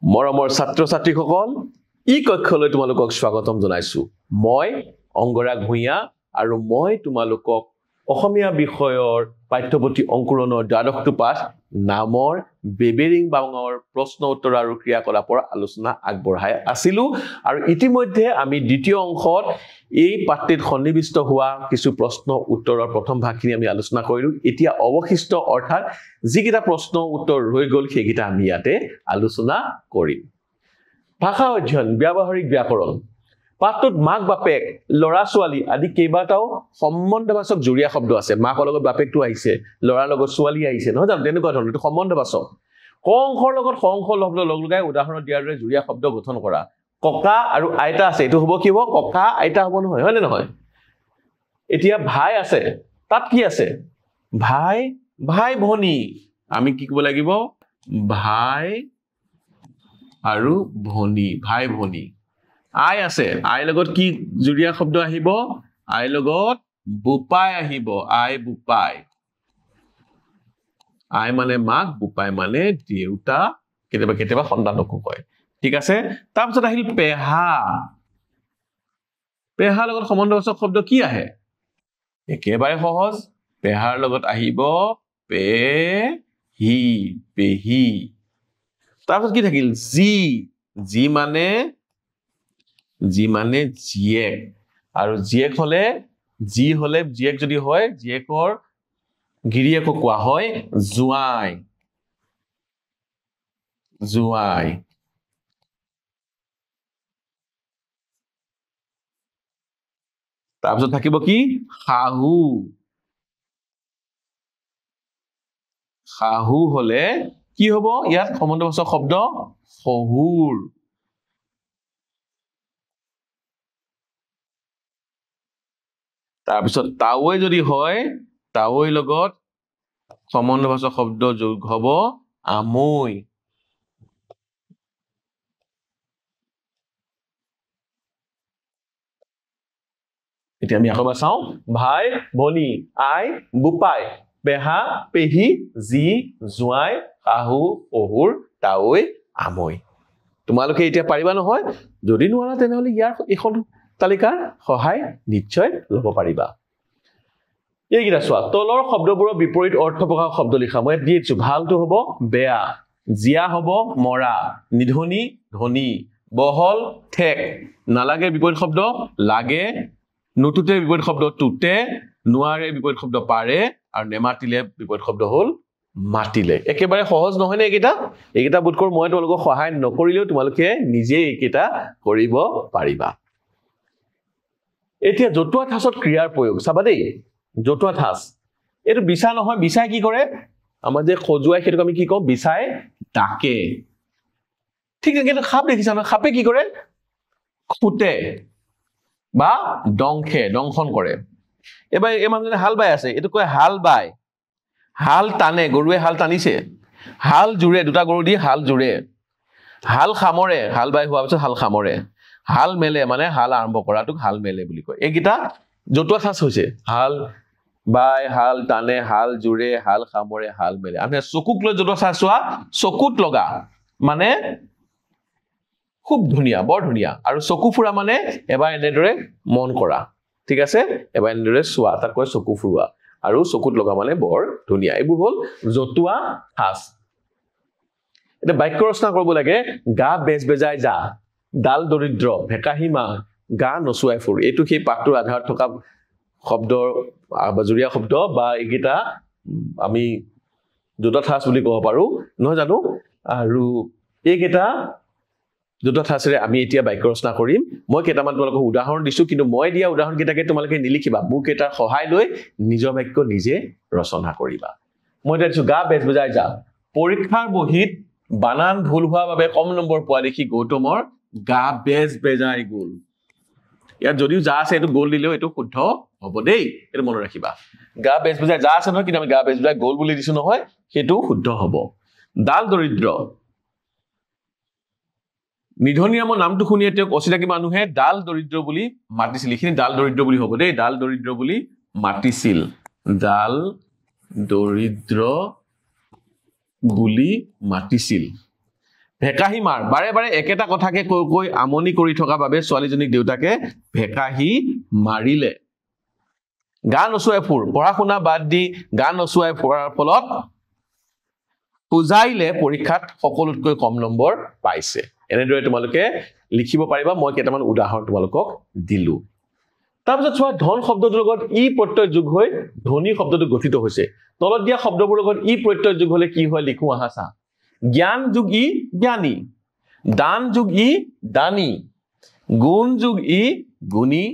মৰমৰ ছাত্ৰ ছাত্ৰীসকল ই কক্ষলৈ তোমালোকক স্বাগতম জনাইছো মই অংগৰাগ ভূঞা আৰু মই তোমালোকক অসমীয়া বিষয়ৰ পাঠ্যপুথি অংকুৰণৰ দ্বাদশটো পাঠ নামৰ বেবেৰিং বাঙৰ প্ৰশ্ন উত্তৰ আৰু ক্ৰিয়াকলাপৰ আলোচনা আগবঢ়াই আছিলো আৰু ইতিমধ্যে আমি দ্বিতীয় অংশত এই পাঠটিত সন্নিবিষ্ট হোৱা কিছু প্ৰশ্ন উত্তৰৰ প্ৰথম ভাগখিনি আমি আলোচনা কৰিলো এতিয়া অৱশিষ্ট অৰ্থাৎ যিকিটা প্ৰশ্ন উত্তৰ ৰৈ গল সেইকিটা আমি ইয়াতে আলোচনা কৰিম ভাষা অধ্যয়ন ব্যৱহাৰিক ব্যাকৰণ পাঠটোত মাক বাপেক লৰা ছোৱালী আদি কেইবাটাও সম্বন্ধবাচক জুৰিয়া শব্দ আছে মাকৰ লগত বাপেকটো আহিছে লৰাৰ লগত ছোৱালী আহিছে নহয় জানো তেনেকুৱা ধৰণৰ এইটো সম্বন্ধবাচক কংখৰ লগত সংখ শব্দ লগ লগাই উদাহৰণ দিয়াৰ দৰে জুৰিয়া শব্দ গঠন কৰা ককা আৰু আইতা আছে এটো হ'ব কি হ'ব ককা আইতা হ'ব নহয় হয় নে নহয় এতিয়া ভাই আছে তাত কি আছে ভাই ভাই ভনী আমি কি ক'ব লাগিব ভাই আৰু ভনী ভাই ভনী আই আছে আই লগত কি জুৰিয়া শব্দ আহিব আই লগত বুপাই আহিব আই বুপাই আই মানে মাক বুপাই মানে দেউতা কেতিয়াবা কেতিয়াবা সন্তানকো কয় ঠিক আছে তাৰপিছত আহিল পেহা পেহাৰ লগত সম্বন্ধবাচক শব্দ কি আহে একেবাৰে সহজ পেহাৰ লগত আহিব পেহি পেহি তাৰপিছত কি থাকিল জি জি মানে জিয়েক আৰু জিয়েক হলে জি হলে জিয়েক যদি হয় জিয়েকৰ গিৰিয়েকক কোৱা হয় জুৱাই জুৱাই তাৰপিছত থাকিব কি শাহু শাহু হলে কি হ'ব ইয়াত সম্বন্ধবাচক শব্দ শহুৰ তাৰপিছত তাৱৈ যদি হয় তাৱৈ লগত সম্বন্ধবাচক শব্দ যোগ হ'ব আমৈ এতিয়া আমি আকৌ চাওঁ ভাই ভনী আই বুপাই পেহা পেহি জি জুৱাই শাহু শহুৰ তাৱৈ আমৈ তোমালোকে এতিয়া পাৰিবা নহয় যদি নোৱাৰা তেনেহলে ইয়াৰ এখন তালিকাৰ সহায় নিশ্চয় ল'ব পাৰিবা এইকেইটা চোৱা তলৰ শব্দবোৰৰ বিপৰীত অৰ্থ প্ৰকাশ শব্দ লিখা মই দি দিছো ভালটো হ'ব বেয়া জিয়া হ'ব মৰা নিধনি ধনী বহল ঠেক নালাগে বিপৰীত শব্দ লাগে নুতুতে বিপৰীত শব্দ তুতে নোৱাৰে বিপৰীত শব্দ পাৰে আৰু নেমাতিলে বিপৰীত শব্দ হ'ল মাতিলে একেবাৰে সহজ নহয় নে এইকেইটা বোধ কৰো মই তোমালোকক সহায় নকৰিলেও তোমালোকে নিজে এইকেইটা কৰিব পাৰিবা এতিয়া জতুৱা ঠাঁচত ক্ৰিয়াৰ প্ৰয়োগ চাবা দেই জতুৱা ঠাঁচ এইটো বিছা নহয় বিছাই কি কৰে আমাৰ যে খজুৱাই সেইটোক আমি কি কওঁ বিছাই ডাকে ঠিক তেনেকৈ সাপ দেখিছা নহয় সাপে কি কৰে খুটে বা দংশন কৰে এবাৰ এই মানুহজনে হাল বাই আছে এইটো কয় হাল বাই হাল টানে গৰুৱে হাল টানিছে হাল জুৰে দুটা গৰু দি হাল জুৰে হাল খামৰে হাল বাই হোৱাৰ পিছত হাল খামৰে হাল মেলে মানে হাল আৰম্ভ কৰাটোক হাল মেলে বুলি কয় এইকেইটা জতুৱা ঠাঁচ হৈছে হাল বাই হাল টানে হাল জুৰে হাল খামৰে হাল মেলে আমি চকুক লৈ জতুৱা ঠাঁচ চোৱা চকুত লগা মানে খুব ধুনীয়া বৰ ধুনীয়া আৰু চকু ফুৰা মানে এবাৰ এনেদৰে মন কৰা ঠিক আছে এবাৰ এনেদৰে চোৱা তাক কয় চকু ফুৰোৱা আৰু চকুত লগা মানে বৰ ধুনীয়া এইবোৰ হ'ল জতুৱা ঠাঁচ এটা বাক্য ৰচনা কৰিব লাগে গা বেজ বেজাই যা ডাল দৰিদ্ৰ ভেকাহী মাহ গা নচুৱাই ফুৰ এইটো সেই পাঠটোৰ আধাৰত থকা শব্দৰ জুৰিয়া শব্দ বা এইকেইটা আমি জতুৱা ঠাঁচ বুলি ক'ব পাৰো নহয় জানো আৰু এইকেইটা জতুৱা ঠাঁচেৰে আমি এতিয়া বাক্য ৰচনা কৰিম মই কেইটামান তোমালোকক উদাহৰণ দিছো কিন্তু মই দিয়া উদাহৰণ কেইটাকে তোমালোকে নিলিখিবা মোক এটা সহায় লৈ নিজৰ বাক্য নিজে ৰচনা কৰিবা মই এতিয়া দিছো গা বেজ বেজাই যা পৰীক্ষাৰ বহীত বানান ভুল হোৱাৰ বাবে কম নম্বৰ পোৱা দেখি গৌতমৰ গা বেজ বেজাই গ'ল ইয়াত যদিও যা আছে এইটো গ'ল দিলেও এইটো শুদ্ধ হ'ব দেই এইটো মনত ৰাখিবা গা বেজ বেজাই যা আছে নহয় কিন্তু আমি গা বেজ বেজাই গ'ল বুলি দিছো নহয় সেইটো শুদ্ধ হ'ব ডাল দৰিদ্ৰ নিধনি নামৰ নামটো শুনিয়ে তেওঁক অচিনাকি মানুহে ডাল দৰিদ্ৰ বুলি মাতিছিল এইখিনি ডাল দৰিদ্ৰ বুলি হ'ব দেই ডাল দৰিদ্ৰ বুলি মাতিছিল ডাল দৰিদ্ৰ বুলি মাতিছিল ভেকাহি মাৰ বাৰে বাৰে একেটা কথাকে কৈ কৈ আমনি কৰি থকা বাবে ছোৱালীজনীক দেউতাকে ভেকাহি মাৰিলে গান নচুৱাই ফুৰ পঢ়া শুনা বাদ দি গান নচুৱাই ফুৰাৰ ফলত বুজাইলে পৰীক্ষাত সকলোতকৈ কম নম্বৰ পাইছে এনেদৰে তোমালোকে লিখিব পাৰিবা মই কেইটামান উদাহৰণ তোমালোকক দিলো তাৰপিছত চোৱা ধন শব্দটোৰ লগত ই প্ৰত্যয় যোগ হৈ ধনী শব্দটো গঠিত হৈছে তলত দিয়া শব্দবোৰৰ লগত ই প্ৰত্যয় যোগ হলে কি হয় লিখো আহা চা জ্ঞান যোগ ই জ্ঞানী দান যোগ ই দানী গুণ যোগ ই গুণী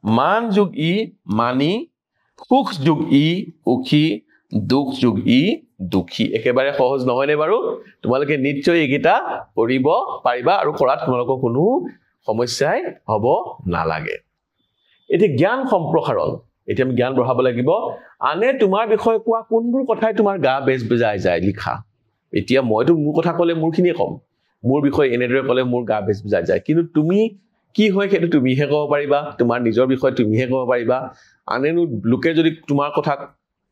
মান যোগ ই মানি সুখ যোগ ই সুখী দুখ যোগ ই দুখী একেবাৰে সহজ নহয়নে বাৰু তোমালোকে নিশ্চয় এইকেইটা কৰিব পাৰিবা আৰু কৰাত তোমালোকৰ কোনো সমস্যাই হ'ব নালাগে এতিয়া জ্ঞান সম্প্ৰসাৰণ এতিয়া আমি জ্ঞান বঢ়াব লাগিব আনে তোমাৰ বিষয়ে কোৱা কোনবোৰ কথাই তোমাৰ গা বেজ বেজাই যায় লিখা এতিয়া মইতো মোৰ কথা ক'লে মোৰখিনিয়ে কম মোৰ বিষয়ে এনেদৰে ক'লে মোৰ গা বেজ বেজাই যায় কিন্তু তুমি কি হয় সেইটো তুমিহে ক'ব পাৰিবা তোমাৰ নিজৰ বিষয়ে তুমিহে ক'ব পাৰিবা আনেনো লোকে যদি তোমাৰ কথা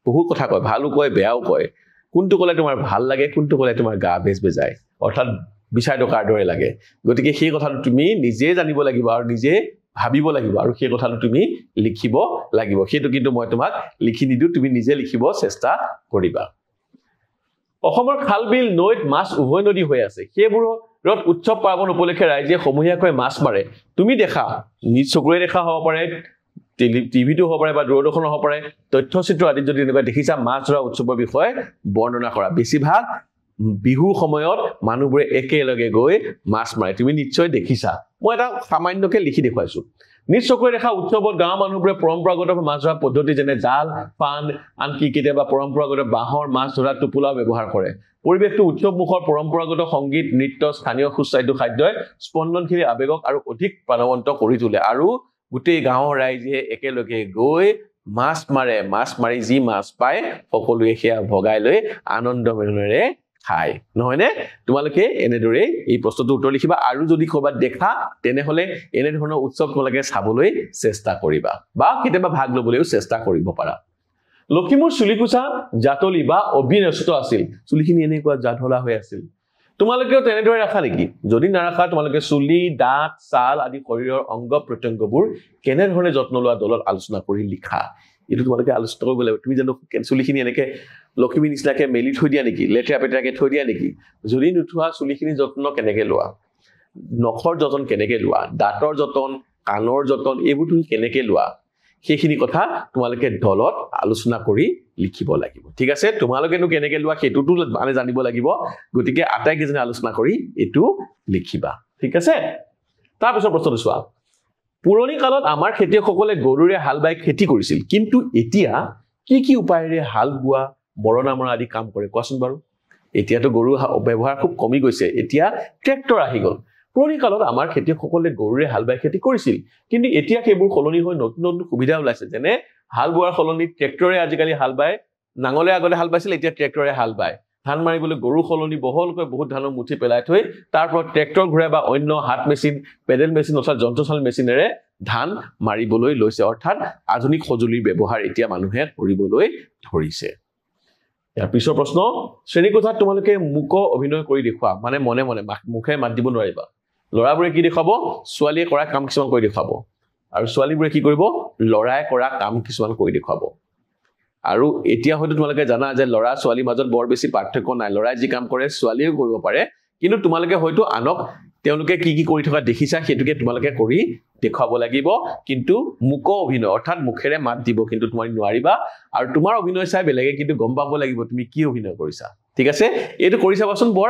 বহু কথা কয় ভালো কয় বেয়াও কয় কোনটো ক'লে তোমাৰ ভাল লাগে কোনটো ক'লে তোমাৰ গা বেজ বেজায় অৰ্থাৎ বিচাৰ দকাৰ দৰে লাগে গতিকে সেই কথাটো তুমি নিজে জানিব লাগিব আৰু নিজে ভাবিব লাগিব আৰু সেই কথাটো তুমি লিখিব লাগিব সেইটো কিন্তু মই তোমাক লিখি নিদিও তুমি নিজে লিখিব চেষ্টা কৰিবা অসমৰ খাল বিল নৈত মাছ উভয় নদী হৈ আছে সেইবোৰত উৎসৱ পাৰ্বণ উপলক্ষে ৰাইজে সমূহীয়াকৈ মাছ মাৰে তুমি দেখা নিজ চকুৰে দেখা হ'ব পাৰে টিভিটো হ'ব পাৰে বা দূৰদৰ্শন হ'ব পাৰে তথ্যচিত্ৰ আদি যদি এনেকুৱা দেখিছা মাছ ধৰা উৎসৱৰ বিষয়ে বৰ্ণনা কৰা বেছিভাগ বিহুৰ সময়ত মানুহবোৰে একেলগে গৈ মাছ মাৰে তুমি নিশ্চয় দেখিছা মই এটা সামান্যকে লিখি দেখুৱাইছো নিজ চকুৰে দেখা উৎসৱত গাঁৱৰ মানুহবোৰে পৰম্পৰাগত মাছ ধৰা পদ্ধতি যেনে জাল পান আনকি কেতিয়াবা পৰম্পৰাগত বাঁহৰ মাছ ধৰা টোপোলা ব্যৱহাৰ কৰে পৰিৱেশটো উৎসৱমুখৰ পৰম্পৰাগত সংগীত নৃত্য স্থানীয় সুস্বাদু খাদ্যই স্পন্দনশীল আবেগক আৰু অধিক প্ৰাণৱন্ত কৰি তোলে আৰু গোটেই গাঁৱৰ ৰাইজে একেলগে গৈ মাছ মাৰি যি মাছ পায় সকলোৱে সেয়া ভগাই লৈ আনন্দ মেলেৰে খায় নহয়নে তোমালোকে এনেদৰে এই প্ৰশ্নটোৰ উত্তৰ লিখিবা আৰু যদি ক'ৰবাত দেখা তেনেহলে এনে ধৰণৰ উৎসৱ তোমালোকে চাবলৈ চেষ্টা কৰিবা বা কেতিয়াবা ভাগ ল'বলৈও চেষ্টা কৰিব পাৰা লখিমুৰ চুলিকুচা জাতলি বা অবিনষ্ট আছিল চুলিখিনি এনেকুৱা জাধলা হৈ আছিল তোমালোকেও তেনেদৰে ৰাখা নেকি যদি নাৰাখা তোমালোকে চুলি দাঁত ছাল আদি শৰীৰৰ অংগ প্ৰত্যংগবোৰ কেনেধৰণে যত্ন লোৱা দলত আলোচনা কৰি লিখা এইটো তোমালোকে আলোচনা কৰিব লাগিব তুমি জানো চুলিখিনি এনেকে লখিমী নিচিনাকে মেলি থৈ দিয়া নেকি লেতেৰা পেতেৰাকে থৈ দিয়া নেকি যদি নুঠোৱা চুলিখিনি যত্ন কেনেকে লোৱা নখৰ যতন কেনেকে লোৱা দাঁতৰ যতন কাণৰ যতন এইবোৰ তুমি কেনেকে লোৱা সেইখিনি কথা তোমালোকে দলত আলোচনা কৰি লিখিব লাগিব ঠিক আছে তোমালোকেনো কেনেকে লোৱা সেইটোতো মানে জানিব লাগিব গতিকে আটাইকেইজনে আলোচনা কৰি এইটো লিখিবা ঠিক আছে তাৰ পিছৰ প্ৰশ্নটো চোৱা পুৰণি কালত আমাৰ খেতিয়কসকলে গৰুৰে হাল বাই খেতি কৰিছিল কিন্তু এতিয়া কি উপায়েৰে হাল বোৱা মৰণা মৰা আদি কাম কৰে কোৱাচোন বাৰু এতিয়াতো গৰু ব্যৱহাৰ খুব কমি গৈছে এতিয়া ট্ৰেক্টৰ আহি গ'ল পুৰণি কালত আমাৰ খেতিয়কসকলে গৰুৰে হাল বাই খেতি কৰিছিল কিন্তু এতিয়া সেইবোৰ সলনি হৈ নতুন নতুন সুবিধা ওলাইছে যেনে হাল বোৱাৰ সলনি ট্ৰেক্টৰে আজিকালি হাল বায় নাঙলে আগতে হাল বাইছিল এতিয়া ট্ৰেক্টৰে হাল বায় ধান মাৰিবলৈ গৰু সলনি বহলকৈ বহুত ধানৰ মুঠি পেলাই থৈ তাৰ পৰা ট্ৰেক্টৰ ঘূৰাই বা অন্য হাত মেচিন পেডেল মেচিন অৰ্থাৎ যন্ত্ৰচালিত মেচিনেৰে ধান মাৰিবলৈ লৈছে অৰ্থাৎ আধুনিক সঁজুলিৰ ব্যৱহাৰ এতিয়া মানুহে কৰিবলৈ ধৰিছে ইয়াৰ পিছৰ প্ৰশ্ন শ্ৰেণীকোঠাত তোমালোকে মুক অভিনয় কৰি দেখুৱা মানে মনে মনে মুখে মাত দিব নোৱাৰিবা লৰাবোৰে কি দেখাব ছোৱালীয়ে কৰা কাম কিছুমান কৰি দেখাব আৰু ছোৱালীবোৰে কি কৰিব লৰাই কৰা কাম কিছুমান কৰি দেখাব আৰু এতিয়া হয়তো তোমালোকে জানা যে লৰা ছোৱালীৰ মাজত বৰ বেছি পাৰ্থক্য নাই লৰাই যি কাম কৰে ছোৱালীয়েও কৰিব পাৰে কিন্তু তোমালোকে হয়তো আনক তেওঁলোকে কি কৰি থকা দেখিছা সেইটোকে তোমালোকে কৰি দেখাব লাগিব কিন্তু মুক অভিনয় অৰ্থাৎ মুখেৰে মাত দিব কিন্তু তুমি নোৱাৰিবা আৰু তোমাৰ অভিনয় চাই বেলেগে কিন্তু গম পাব লাগিব তুমি কি অভিনয় কৰিছা ঠিক আছে এইটো কৰি চাবাচোন বৰ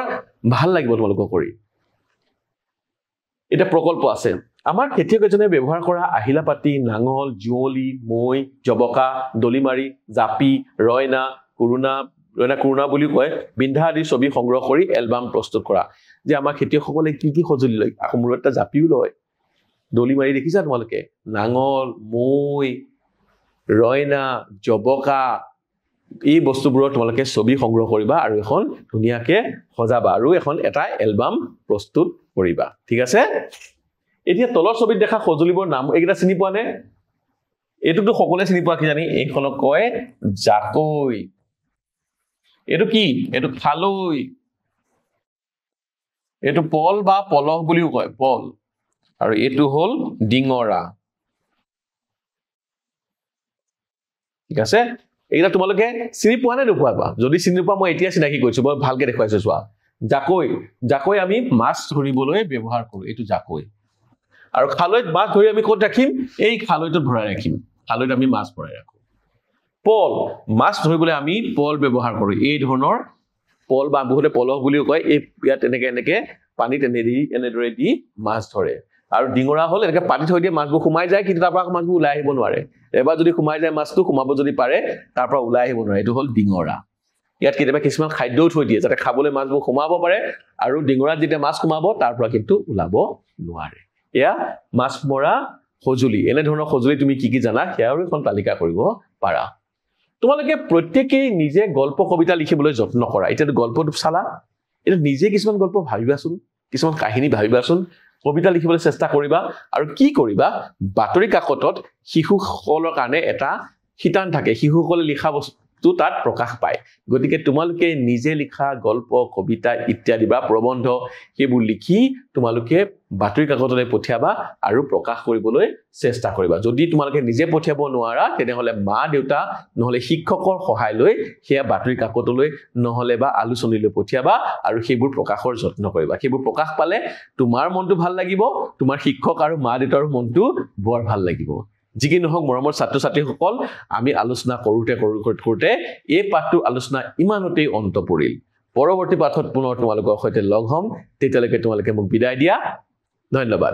ভাল লাগিব তোমালোকক কৰি এটা প্ৰকল্প আছে আমাৰ খেতিয়কজনে ব্যৱহাৰ কৰা আহিলা পাতি নাঙল জুৱলি মই জবকা দলিমাৰি জাপি ৰয়না কুৰুনা বুলি কয় বিন্ধা আদি ছবি সংগ্ৰহ কৰি এলবাম প্ৰস্তুত কৰা যে আমাৰ খেতিয়কসকলে কি সঁজুলি লয় আকৌ মূৰত এটা জাপিও লয় দলিমাৰি দেখিছা তোমালোকে নাঙল মই ৰয়না জবকা এই বস্তুবোৰৰ তোমালোকে ছবি সংগ্ৰহ কৰিবা আৰু এখন ধুনীয়াকে সজাবা আৰু এটা এলবাম প্ৰস্তুত কৰিবা ঠিক আছে এতিয়া তলৰ ছবিত দেখা সঁজুলিবোৰ নাম এইকেইটা চিনি পোৱা নে এইটোতো সকলোৱে চিনি পোৱা কি জানি এইখনক কয় জাকৈ এইটো কি এইটো খালৈ এইটো পল বা পলহ বুলিও কয় পল আৰু এইটো হল ডিঙৰা ঠিক আছে এইটা তোমালোকে চিনি পোৱা নে নোপোৱা যদি চিনি পোৱা মই এতিয়া চিনাকি কৰিছো বৰ ভালকে দেখুৱাইছো চোৱা জাকৈ জাকৈ আমি মাছ ধৰিবলৈ ব্যৱহাৰ কৰো এইটো জাকৈ আৰু খালৈত মাছ ধৰি আমি ক'ত ৰাখিম এই খালৈটো ভৰাই ৰাখিম খালৈত আমি মাছ ভৰাই ৰাখো পল মাছ ধৰিবলৈ আমি পল ব্যৱহাৰ কৰো এই ধৰণৰ পল বা বহুতে পলহ বুলিও কয় এই ইয়াত এনেকে পানীত এনেদৰে দি মাছ ধৰে আৰু ডিঙৰা হল এনেকে পানী থৈ দিয়ে মাছবোৰ সোমাই যায় কিন্তু তাৰ পৰা মাছবোৰ ওলাই আহিব নোৱাৰে এবাৰ যদি সোমাই যায় মাছটো সোমাব যদি পাৰে তাৰ পৰা ওলাই আহিব নোৱাৰে এইটো হল ডিঙৰা ইয়াত কেতিয়াবা কিছুমান খাদ্যও থৈ দিয়ে যাতে খাবলৈ মাছবোৰ সোমাব পাৰে আৰু ডিঙৰাত যেতিয়া মাছ সোমাব তাৰ পৰা কিন্তু ওলাব নোৱাৰে এয়া মাছ মৰা সজুলি এনে ধৰণৰ সজুলি তুমি কি জানা সেয়াও এখন তালিকা কৰিব পাৰা তোমালোকে প্ৰত্যেকই নিজে গল্প কবিতা লিখিবলৈ যত্ন কৰা এটা গল্পটো চালা এটা নিজে কিছুমান গল্প ভাবিবাচোন কিছুমান কাহিনী ভাবিবাচোন কবিতা লিখিবলৈ চেষ্টা কৰিবা আৰু কি কৰিবা বাতৰি কাকতত শিশুসকলৰ কাৰণে এটা শিতান থাকে শিশুসকলে লিখা বস্তু তাত প্ৰকাশ পায় গতিকে তোমালোকে নিজে লিখা গল্প কবিতা ইত্যাদি বা প্ৰবন্ধ সেইবোৰ লিখি তোমালোকে বাতৰি কাকতলৈ পঠিয়াবা আৰু প্ৰকাশ কৰিবলৈ চেষ্টা কৰিবা যদি তোমালোকে নিজে পঠিয়াব নোৱাৰা তেনেহলে মা দেউতা নহলে শিক্ষকৰ সহায় লৈ সেয়া বাতৰি কাকতলৈ নহলে বা আলোচনীলৈ পঠিয়াবা আৰু সেইবোৰ প্ৰকাশৰ যত্ন কৰিবা সেইবোৰ প্ৰকাশ পালে তোমাৰ মনটো ভাল লাগিব তোমাৰ শিক্ষক আৰু মা দেউতাৰ মনটো বৰ ভাল লাগিব যিকি নহওক মৰমৰ ছাত্ৰ ছাত্ৰীসকল আমি আলোচনা কৰোতে এই পাঠটোৰ আলোচনা ইমানতেই অন্ত পৰিল পৰৱৰ্তী পাঠত পুনৰ তোমালোকৰ সৈতে লগ হ'ম তেতিয়ালৈকে তোমালোকে মোক বিদায় দিয়া ধন্যবাদ